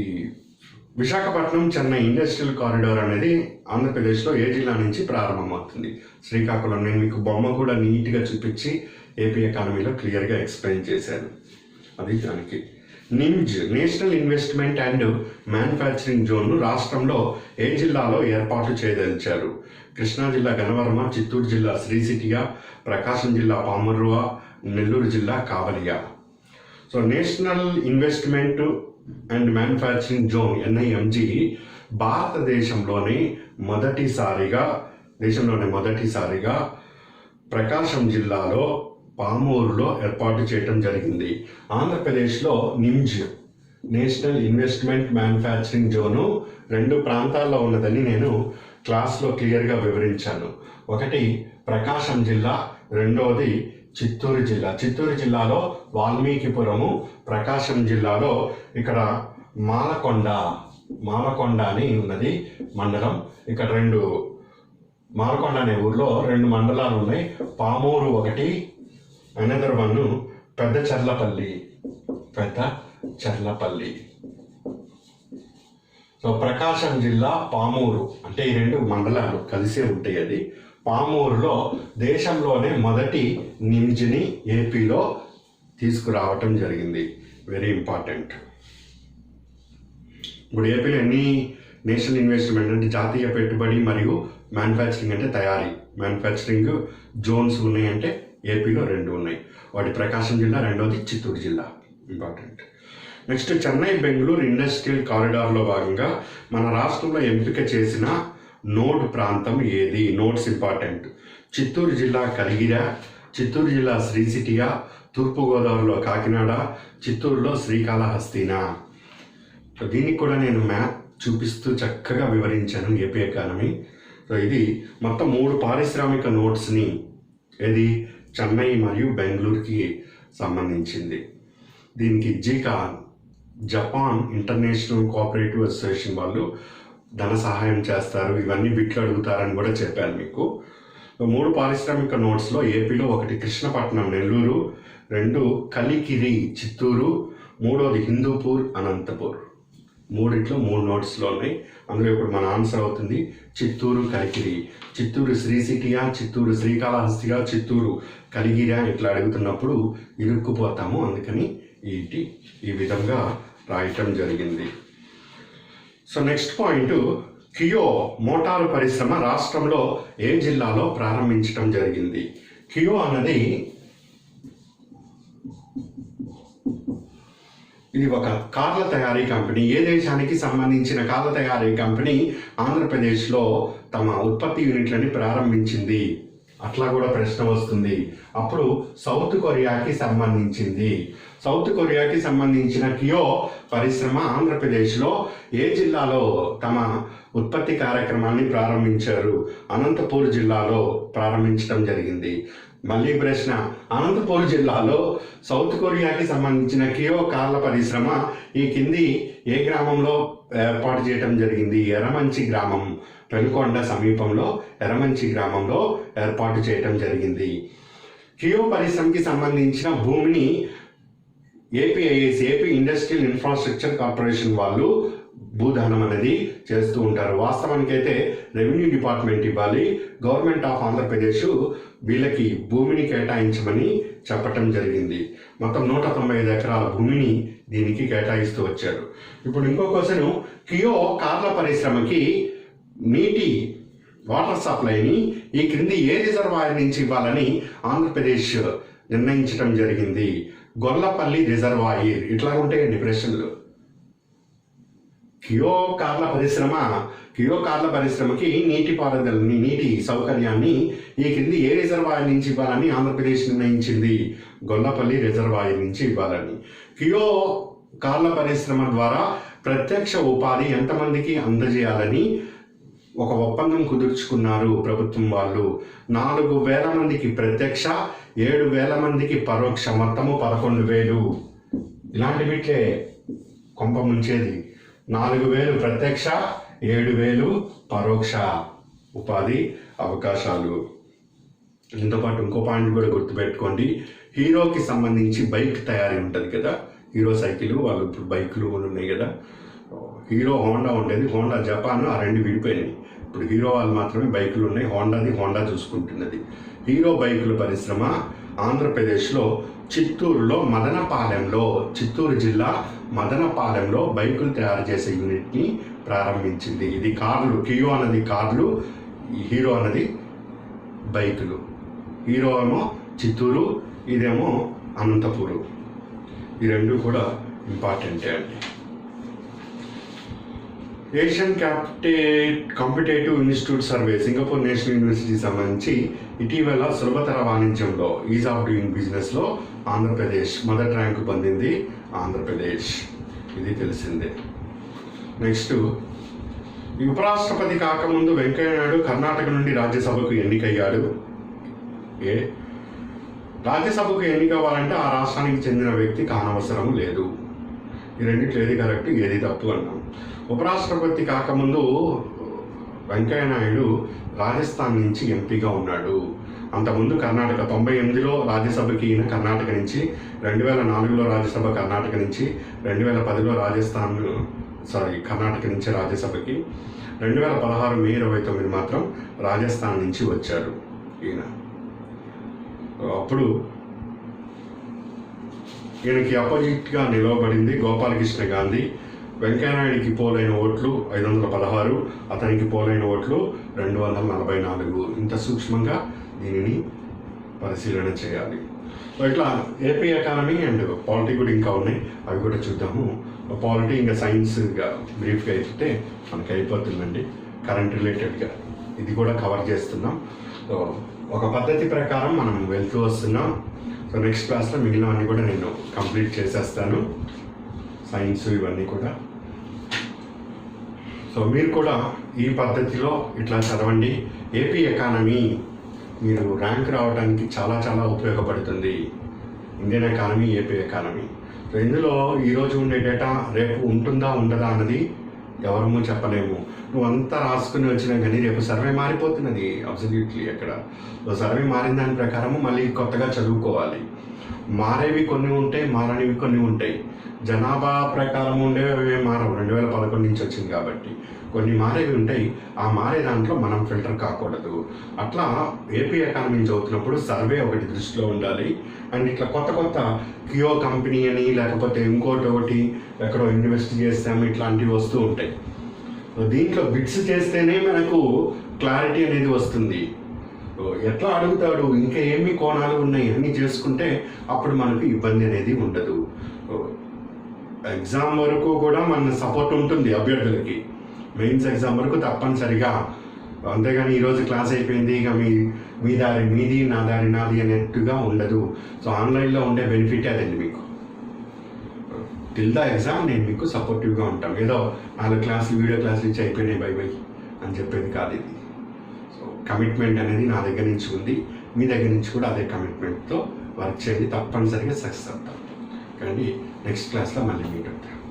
విశాఖపట్నం చెన్నై ఇండస్ట్రియల్ కారిడార్ అనేది ఆంధ్రప్రదేశ్లో ఏ జిల్లా నుంచి ప్రారంభమవుతుంది? శ్రీకాకుళం. నేను మీకు బొమ్మ కూడా నీట్గా చూపించి ఏపీ ఎకానమీలో క్లియర్గా ఎక్స్ప్లెయిన్ చేశాను. అది దానికి. NIMZ national investment and manufacturing జోన్ను రాష్ట్రంలో ఏ జిల్లాలో ఏర్పాటు చేయదలిచారు? కృష్ణా జిల్లా గన్నవరం, చిత్తూరు జిల్లా శ్రీసిటియా, ప్రకాశం జిల్లా పామర్రువ, నెల్లూరు జిల్లా కావలియా. So national investment and manufacturing zone NIMG భారతదేశంలోనే మొదటిసారిగా ప్రకాశం జిల్లాలో పామూరులో ఏర్పాటు చేయడం జరిగింది. ఆంధ్రప్రదేశ్లో NIMZ national investment manufacturing zone 2 ప్రాంతాల్లో ఉన్నదని నేను క్లాస్లో క్లియర్గా వివరించాను. ఒకటి ప్రకాశం జిల్లా, రెండవది చిత్తూరు జిల్లా. చిత్తూరు జిల్లాలో వాల్మీకిపురము, ప్రకాశం జిల్లాలో ఇక్కడ మాలకొండ అని ఉన్నది మండలం. ఇక్కడ మాలకొండ అనే ఊర్లో 2 మండలాలు ఉన్నాయి. పామూరు ఒకటి, అనదర్ వన్ పెద్ద చర్లపల్లి. సో ప్రకాశం జిల్లా, పామూరు అంటే ఈ 2 మండలాలు కలిసే ఉంటాయి. అది పామూరులో దేశంలోనే మొదటి నిమ్జ్ని ఏపీలో తీసుకురావటం జరిగింది. Very important. ఇప్పుడు ఏపీలో ఎన్ని నేషనల్ ఇన్వెస్ట్మెంట్ అంటే జాతీయ పెట్టుబడి మరియు మ్యానుఫ్యాక్చరింగ్ అంటే తయారీ, మ్యానుఫ్యాక్చరింగ్ జోన్స్ ఉన్నాయంటే ఏపీలో 2 ఉన్నాయి. ఒకటి ప్రకాశం జిల్లా, రెండవది చిత్తూరు జిల్లా. Important. Next, Chennai Bengaluru industrial కారిడార్లో భాగంగా మన రాష్ట్రంలో ఎంపిక చేసిన నోడ్ ప్రాంతం ఏది? Nodes important. చిత్తూరు జిల్లా కలిగిరా, చిత్తూరు జిల్లా శ్రీసిటియా, తూర్పుగోదావరిలో కాకినాడ, చిత్తూరులో శ్రీకాళహస్తినా. సో దీనికి కూడా నేను మ్యాప్ చూపిస్తూ చక్కగా వివరించాను ఏపీ ఎకానమీ. సో ఇది మొత్తం 3 పారిశ్రామిక నోడ్స్ని ఏది చెన్నై మరియు బెంగళూరుకి సంబంధించింది. దీనికి జపాన్ ఇంటర్నేషనల్ కోఆపరేటివ్ అసోసియేషన్ వాళ్ళు ధన సహాయం చేస్తారు, ఇవన్నీ బిట్లు అడుగుతారని కూడా చెప్పాను మీకు. 3 పారిశ్రామిక నోడ్స్లో ఏపీలో 1 కృష్ణపట్నం నెల్లూరు, 2 కలికిరి చిత్తూరు, 3వది హిందూపూర్ అనంతపూర్. 3 నోట్స్లో ఉన్నాయి. అందులో ఇప్పుడు మన ఆన్సర్ అవుతుంది చిత్తూరు కలికిరి. చిత్తూరు శ్రీసిటియా, చిత్తూరు శ్రీకాళహస్తిగా, చిత్తూరు కలిగిరా ఇట్లా అడుగుతున్నప్పుడు ఇరుక్కుపోతాము. అందుకని ఈ విధంగా రాయటం జరిగింది. సో నెక్స్ట్ పాయింట్, కియో మోటారు పరిశ్రమ రాష్ట్రంలో ఏ జిల్లాలో ప్రారంభించడం జరిగింది? కియో అన్నది ఇది ఒక కార్ల తయారీ కంపెనీ. ఏ దేశానికి సంబంధించిన కార్ల తయారీ కంపెనీ ఆంధ్రప్రదేశ్లో తమ ఉత్పత్తి యూనిట్లని ప్రారంభించింది? అట్లా కూడా ప్రశ్న వస్తుంది. అప్పుడు సౌత్ కొరియాకి సంబంధించింది. సౌత్ కొరియాకి సంబంధించిన కియో పరిశ్రమ ఆంధ్రప్రదేశ్లో ఏ జిల్లాలో తమ ఉత్పత్తి కార్యక్రమాన్ని ప్రారంభించారు? అనంతపూర్ జిల్లాలో ప్రారంభించడం జరిగింది. మళ్ళీ ప్రశ్న, అనంతపూర్ జిల్లాలో సౌత్ కొరియాకి సంబంధించిన కియో కార్ల పరిశ్రమ ఈ కింది ఏ గ్రామంలో ఏర్పాటు చేయడం జరిగింది? ఎర్రమంచి గ్రామం, పెనుకొండ సమీపంలో ఎర్రమంచి గ్రామంలో ఏర్పాటు చేయడం జరిగింది. కియో పరిశ్రమకి సంబంధించిన భూమిని APIs, AP industrial infrastructure corporation వాళ్ళు భూదానం అనేది చేస్తూ ఉంటారు. వాస్తవానికి అయితే రెవెన్యూ డిపార్ట్మెంట్ ఇవ్వాలి, గవర్నమెంట్ ఆఫ్ ఆంధ్రప్రదేశ్ వీళ్ళకి భూమిని కేటాయించమని చెప్పటం జరిగింది. మొత్తం 195 ఎకరాల భూమిని దీనికి కేటాయిస్తూ వచ్చారు. ఇప్పుడు ఇంకో క్వశ్చన్, కియో కార్ల పరిశ్రమకి నీటి వాటర్ సప్లైని ఈ క్రింది ఏ రిజర్వాయర్ నుంచి ఇవ్వాలని ఆంధ్రప్రదేశ్ నిర్ణయించడం జరిగింది? గొల్లపల్లి రిజర్వాయర్. ఇట్లా ఉంటాయండి ప్రశ్నలు. కియో కార్ల పరిశ్రమకి నీటి సౌకర్యాన్ని ఈ కింది ఏ రిజర్వాయర్ నుంచి ఇవ్వాలని ఆంధ్రప్రదేశ్ నిర్ణయించింది? గొల్లపల్లి రిజర్వాయర్ నుంచి ఇవ్వాలని. కియో కార్ల పరిశ్రమ ద్వారా ప్రత్యక్ష ఉపాధి ఎంతమందికి అందజేయాలని ఒక ఒప్పందం కుదుర్చుకున్నారు ప్రభుత్వం వాళ్ళు? 4,000 మందికి ప్రత్యక్ష, 7,000 మందికి పరోక్ష, మొత్తము 11,000. ఇలాంటి వీటిలే కొంప ముంచేది. 4,000 ప్రత్యక్ష, 7,000 పరోక్ష ఉపాధి అవకాశాలు. దీంతోపాటు ఇంకో పాయింట్ కూడా గుర్తుపెట్టుకోండి, హీరోకి సంబంధించి బైక్ తయారీ ఉంటుంది కదా, హీరో సైకిల్, వాళ్ళు ఇప్పుడు బైకులు కూడా ఉన్నాయి కదా. హీరో హోండా ఉండేది, హోండా జపాన్, ఆ రెండు విడిపోయినాయి. ఇప్పుడు హీరో వాళ్ళు మాత్రమే బైకులు ఉన్నాయి, హోండా చూసుకుంటున్నది. హీరో బైకుల పరిశ్రమ ఆంధ్రప్రదేశ్లో చిత్తూరులో చిత్తూరు జిల్లా మదనపాలెంలో బైకులు తయారు చేసే యూనిట్ని ప్రారంభించింది. ఇది కార్లు, కియో అన్నది కార్లు, హీరో అన్నది బైకులు. హీరో ఏమో చిత్తూరు, ఇదేమో అనంతపూరు. ఈ రెండు కూడా ఇంపార్టెంటే అండి. Asian competitive institute survey, Singapore national university సంబంధించి ఇటీవల సులభతర వాణిజ్యంలో, ఈజ్ ఆఫ్ డూయింగ్ బిజినెస్లో ఆంధ్రప్రదేశ్ మొదటి ర్యాంకు పొందింది. ఆంధ్రప్రదేశ్, ఇది తెలిసిందే. నెక్స్ట్, ఉపరాష్ట్రపతి కాకముందు వెంకయ్యనాయుడు కర్ణాటక నుండి రాజ్యసభకు ఎన్నికయ్యాడు. రాజ్యసభకు ఎన్నికవ్వాలంటే ఆ రాష్ట్రానికి చెందిన వ్యక్తి కానవసరం లేదు. ఈ రెండిట్లో ఏది కరెక్ట్, ఏది తప్పు అన్నాం. ఉపరాష్ట్రపతి కాకముందు వెంకయ్యనాయుడు రాజస్థాన్ నుంచి ఎంపీగా ఉన్నాడు. అంతకుముందు కర్ణాటక 98లో రాజ్యసభకి ఈయన కర్ణాటక నుంచి, 2004లో రాజ్యసభ కర్ణాటక నుంచి, 2010లో కర్ణాటక నుంచి రాజ్యసభకి, 2016 మే 29 మాత్రం రాజస్థాన్ నుంచి వచ్చాడు ఈయన. అప్పుడు ఈయనకి అపోజిట్గా నిలవబడింది గోపాలకృష్ణ గాంధీ. వెంకయ్యనాయుడికి పోలైన ఓట్లు 516, అతనికి పోలైన ఓట్లు 244. ఇంత సూక్ష్మంగా దీనిని పరిశీలన చేయాలి. ఇట్లా ఏపీ ఎకానమీ అండ్ పాలిటీ కూడా ఇంకా ఉన్నాయి, అవి కూడా చూద్దాము. పాలిటీ ఇంకా సైన్స్గా బ్రీఫ్గా అయితే మనకి అయిపోతుందండి. కరెంట్ రిలేటెడ్గా ఇది కూడా కవర్ చేస్తున్నాం. సో ఒక పద్ధతి ప్రకారం మనం వెళ్తూ వస్తున్నాం. సో నెక్స్ట్ క్లాస్లో మిగిలినవన్నీ కూడా నేను కంప్లీట్ చేసేస్తాను, సైన్స్ ఇవన్నీ కూడా. సో మీరు కూడా ఈ పద్ధతిలో ఇట్లా చదవండి. ఏపీ ఎకానమీ మీరు ర్యాంక్ రావడానికి చాలా చాలా ఉపయోగపడుతుంది. Indian economy, AP economy. So ఇందులో ఈరోజు ఉండే డేటా రేపు ఉంటుందా ఉండదా అన్నది ఎవరము చెప్పలేము. నువ్వు అంతా రాసుకుని వచ్చినా కానీ రేపు సర్వే మారిపోతున్నది అబ్సల్యూట్లీ. అక్కడ సర్వే మారిన దాని ప్రకారము మళ్ళీ కొత్తగా చదువుకోవాలి. మారేవి కొన్ని ఉంటాయి, మారనివి కొన్ని ఉంటాయి. జనాభా ప్రకారం ఉండేవి మారవు, 2011 నుంచి వచ్చింది కాబట్టి. కొన్ని మారేవి ఉంటాయి, ఆ మారే దాంట్లో మనం ఫిల్టర్ కాకూడదు. అట్లా ఏపీ ఎకానమీ చదువుతున్నప్పుడు సర్వే ఒకటి దృష్టిలో ఉండాలి. అండ్ ఇట్లా కొత్త కొత్త కియో కంపెనీ అని, లేకపోతే ఇంకోటి ఒకటి ఎక్కడో ఇన్వెస్ట్ చేస్తాము, ఇట్లాంటివి వస్తూ ఉంటాయి. దీంట్లో బిట్స్ చేస్తేనే మనకు క్లారిటీ అనేది వస్తుంది. ఎట్లా అడుగుతాడు, ఇంకా ఏమి కోణాలు ఉన్నాయి అన్నీ చేసుకుంటే అప్పుడు మనకు ఇబ్బంది అనేది ఉండదు. ఎగ్జామ్ వరకు కూడా మన సపోర్ట్ ఉంటుంది అభ్యర్థులకి, మెయిన్స్ ఎగ్జామ్ వరకు తప్పనిసరిగా. అంతేగాని ఈరోజు క్లాస్ అయిపోయింది ఇక మీ దారి మీది, నా దారి నాది అనేట్టుగా ఉండదు. సో ఆన్లైన్లో ఉండే బెనిఫిట్ అదండి మీకు. టిల్ ద ఎగ్జామ్ నేను మీకు సపోర్టివ్గా ఉంటాను. ఏదో 4 క్లాసులు వీడియో క్లాసులు ఇచ్చి అయిపోయినాయి బై అని చెప్పేది కాదు ఇది. సో కమిట్మెంట్ అనేది నా దగ్గర నుంచి ఉంది. మీ దగ్గర నుంచి కూడా అదే కమిట్మెంట్తో వర్క్ చేయండి, తప్పనిసరిగా సక్సెస్ అవుతాం. కానీ నెక్స్ట్ క్లాస్లో మళ్ళీ మీట్ అవుతాం.